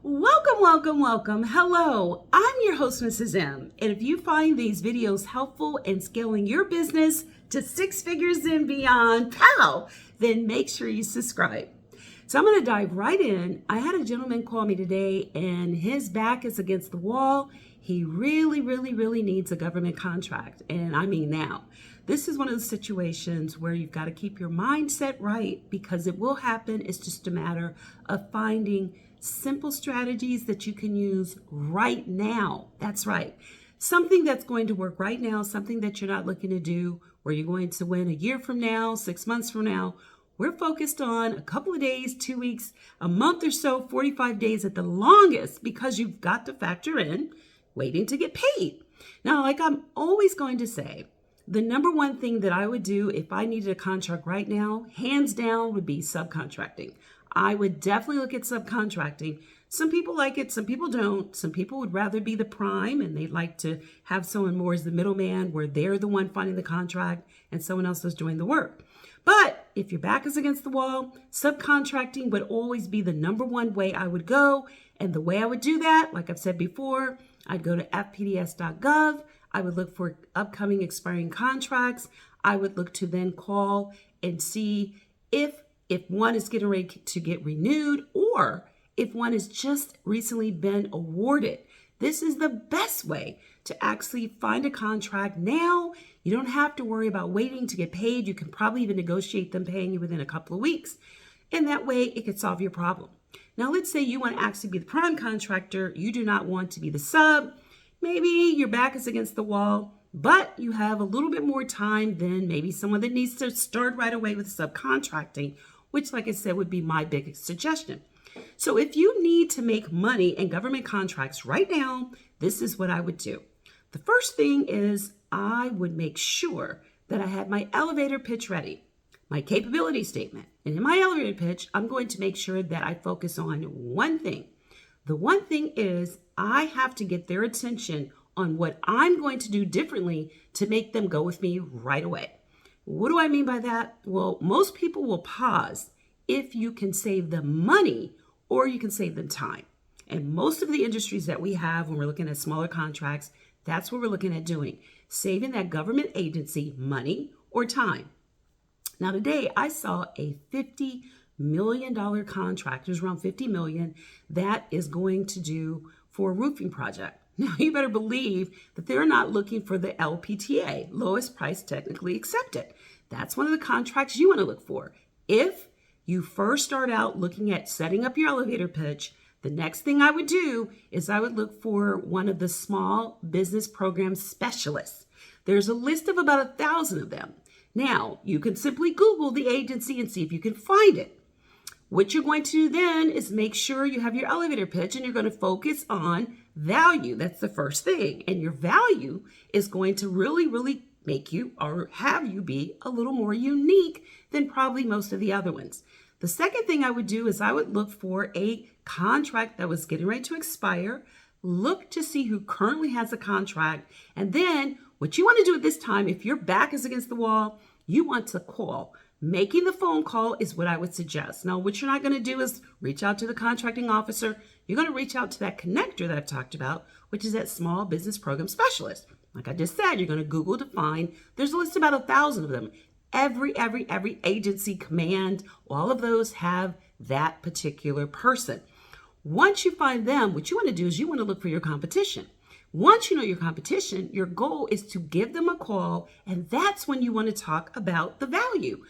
Welcome, welcome, welcome. Hello, I'm your host, Mrs. M. And if you find these videos helpful in scaling your business to six figures and beyond, pow, then make sure you subscribe. So I'm going to dive right in. I had a gentleman call me today and his back is against the wall. He really needs a government contract. And I mean now. This is one of those situations where you've got to keep your mindset right because it will happen. It's just a matter of finding simple strategies that you can use right now. That's right. Something that's going to work right now, something that you're not looking to do where you're going to win a year from now, 6 months from now. We're focused on a couple of days, 2 weeks, a month or so, 45 days at the longest, because you've got to factor in waiting to get paid. Now, like I'm always going to say, the number one thing that I would do if I needed a contract right now, hands down, would be subcontracting. I would definitely look at subcontracting. Some people like it, some people don't. Some people would rather be the prime and they'd like to have someone more as the middleman where they're the one finding the contract and someone else is doing the work. But if your back is against the wall, subcontracting would always be the number one way I would go. And the way I would do that, like I've said before, I'd go to fpds.gov. I would look for upcoming expiring contracts. I would look to then call and see if one is getting ready to get renewed or if one has just recently been awarded. This is the best way to actually find a contract now. You don't have to worry about waiting to get paid. You can probably even negotiate them paying you within a couple of weeks. And that way it could solve your problem. Now, let's say you want to actually be the prime contractor. You do not want to be the sub. Maybe your back is against the wall, but you have a little bit more time than maybe someone that needs to start right away with subcontracting, which, like I said, would be my biggest suggestion. So if you need to make money in government contracts right now, this is what I would do. The first thing is I would make sure that I had my elevator pitch ready, my capability statement. And in my elevator pitch, I'm going to make sure that I focus on one thing. The one thing is I have to get their attention on what I'm going to do differently to make them go with me right away. What do I mean by that? Well, most people will pause if you can save them money or you can save them time. And most of the industries that we have when we're looking at smaller contracts, that's what we're looking at doing, saving that government agency money or time. Now, today I saw a $50 million contract, there's around 50 million, that is going to do for a roofing project. Now, you better believe that they're not looking for the LPTA, lowest price technically accepted. That's one of the contracts you want to look for. If you first start out looking at setting up your elevator pitch, the next thing I would do is I would look for one of the small business program specialists. There's a list of about 1,000 of them. Now, you can simply Google the agency and see if you can find it. What you're going to do then is make sure you have your elevator pitch and you're going to focus on value. That's the first thing. And your value is going to really make you or have you be a little more unique than probably most of the other ones. The second thing I would do is I would look for a contract that was getting ready to expire, look to see who currently has a contract, and then what you want to do at this time, if your back is against the wall, you want to call. Making the phone call is what I would suggest. Now, what you're not going to do is reach out to the contracting officer. You're going to reach out to that connector that I've talked about, which is that small business program specialist. Like I just said, you're going to Google to find, there's a list of about 1,000 of them. Every agency, command, all of those have that particular person. Once you find them, what you want to do is you want to look for your competition. Once you know your competition, your goal is to give them a call, and that's when you want to talk about the value.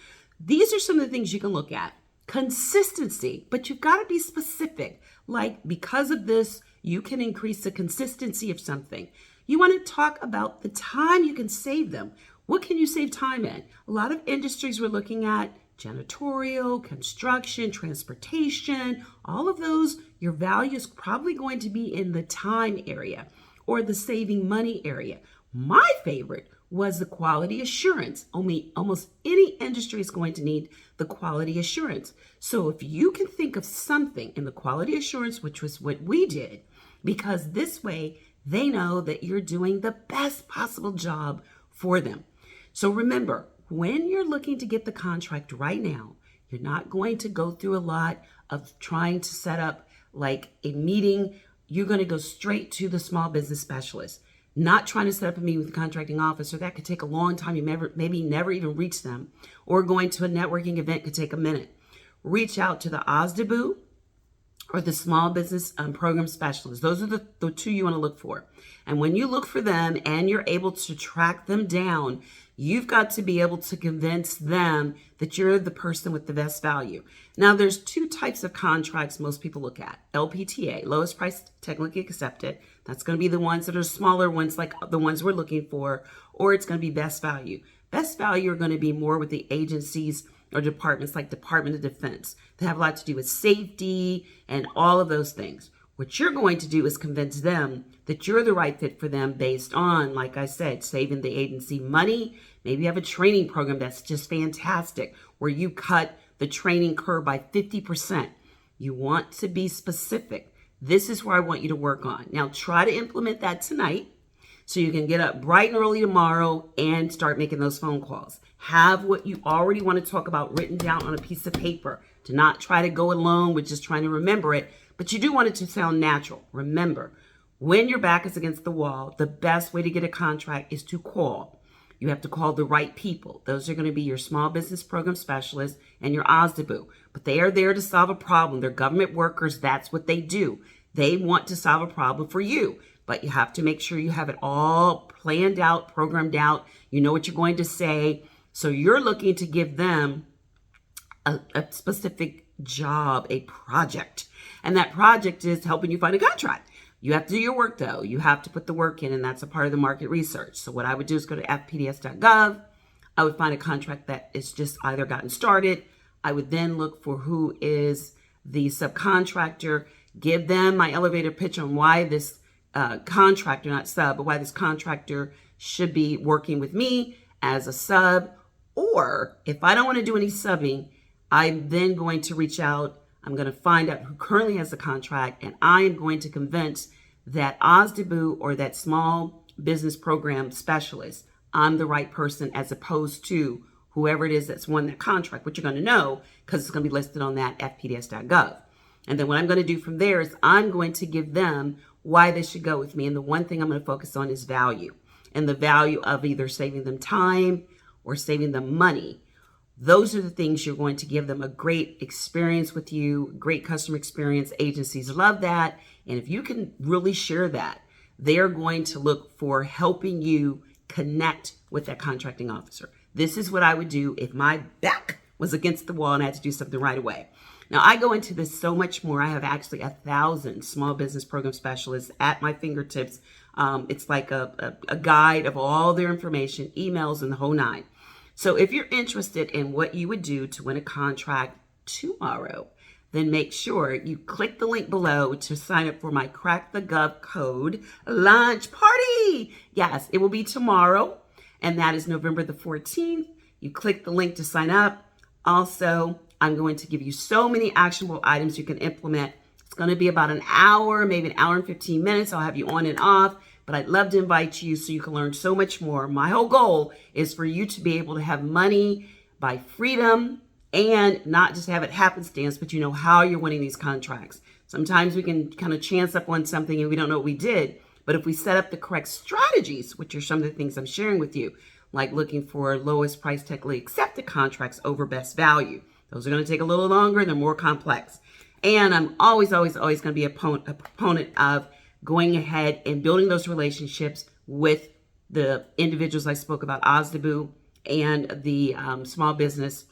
These are some of the things you can look at. Consistency, but you've got to be specific. Like, because of this, you can increase the consistency of something. You want to talk about the time you can save them. What can you save time in? A lot of industries we're looking at, janitorial, construction, transportation, all of those, your value is probably going to be in the time area or the saving money area. My favorite was the quality assurance. Almost any industry is going to need the quality assurance. So if you can think of something in the quality assurance, which was what we did, because this way they know that you're doing the best possible job for them. So remember, when you're looking to get the contract right now, you're not going to go through a lot of trying to set up like a meeting, you're going to go straight to the small business specialist. Not trying to set up a meeting with the contracting officer. That could take a long time. You maybe never even reach them. Or going to a networking event could take a minute. Reach out to the OSDBU or the small business program specialist. Those are the two you want to look for. And when you look for them and you're able to track them down, you've got to be able to convince them that you're the person with the best value. Now, there's two types of contracts most people look at. LPTA, lowest price technically accepted. That's going to be the ones that are smaller ones, like the ones we're looking for, or it's going to be best value. Best value are going to be more with the agencies or departments like Department of Defense. They have a lot to do with safety and all of those things. What you're going to do is convince them that you're the right fit for them based on, like I said, saving the agency money. Maybe you have a training program that's just fantastic where you cut the training curve by 50%. You want to be specific. This is where I want you to work on. Now try to implement that tonight so you can get up bright and early tomorrow and start making those phone calls. Have what you already want to talk about written down on a piece of paper. Do not try to go alone with just trying to remember it, but you do want it to sound natural. Remember, when your back is against the wall, the best way to get a contract is to call. You have to call the right people. Those are going to be your small business program specialist and your OSDBU. But they are there to solve a problem. They're government workers. That's what they do. They want to solve a problem for you. But you have to make sure you have it all planned out, programmed out. You know what you're going to say. So you're looking to give them a specific job, a project. And that project is helping you find a contract. You have to do your work, though. You have to put the work in, and that's a part of the market research. So what I would do is go to fpds.gov. I would find a contract that is just either gotten started. I would then look for who is the subcontractor, give them my elevator pitch on why this contractor, not sub, but why this contractor should be working with me as a sub. Or if I don't want to do any subbing, I'm then going to reach out. I'm going to find out who currently has the contract, and I am going to convince that OSDBU or that small business program specialist, I'm the right person as opposed to whoever it is that's won that contract, which you're going to know because it's going to be listed on that fpds.gov. And then what I'm going to do from there is I'm going to give them why they should go with me. And the one thing I'm going to focus on is value, and the value of either saving them time or saving them money. Those are the things you're going to give them a great experience with you, great customer experience. Agencies love that. And if you can really share that, they're going to look for helping you connect with that contracting officer. This is what I would do if my back was against the wall and I had to do something right away. Now, I go into this so much more. I have actually 1,000 small business program specialists at my fingertips. It's like a guide of all their information, emails, and the whole nine. So if you're interested in what you would do to win a contract tomorrow, then make sure you click the link below to sign up for my Crack the Gov code launch party. Yes, it will be tomorrow, and that is November the 14th. You click the link to sign up. Also, I'm going to give you so many actionable items you can implement. It's going to be about an hour, maybe an hour and 15 minutes. I'll have you on and off. But I'd love to invite you so you can learn so much more. My whole goal is for you to be able to have money by freedom and not just have it happenstance, but you know how you're winning these contracts. Sometimes we can kind of chance up on something and we don't know what we did. But if we set up the correct strategies, which are some of the things I'm sharing with you, like looking for lowest price technically accepted contracts over best value. Those are going to take a little longer. They're more complex. And I'm always going to be a proponent of going ahead and building those relationships with the individuals I spoke about, OSDBU and the small business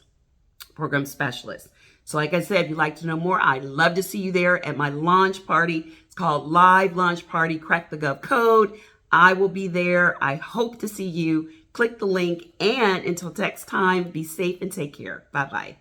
program specialist. So like I said, if you'd like to know more, I'd love to see you there at my launch party. It's called Live Launch Party, Crack the Gov Code. I will be there. I hope to see you. Click the link. And until next time, be safe and take care. Bye-bye.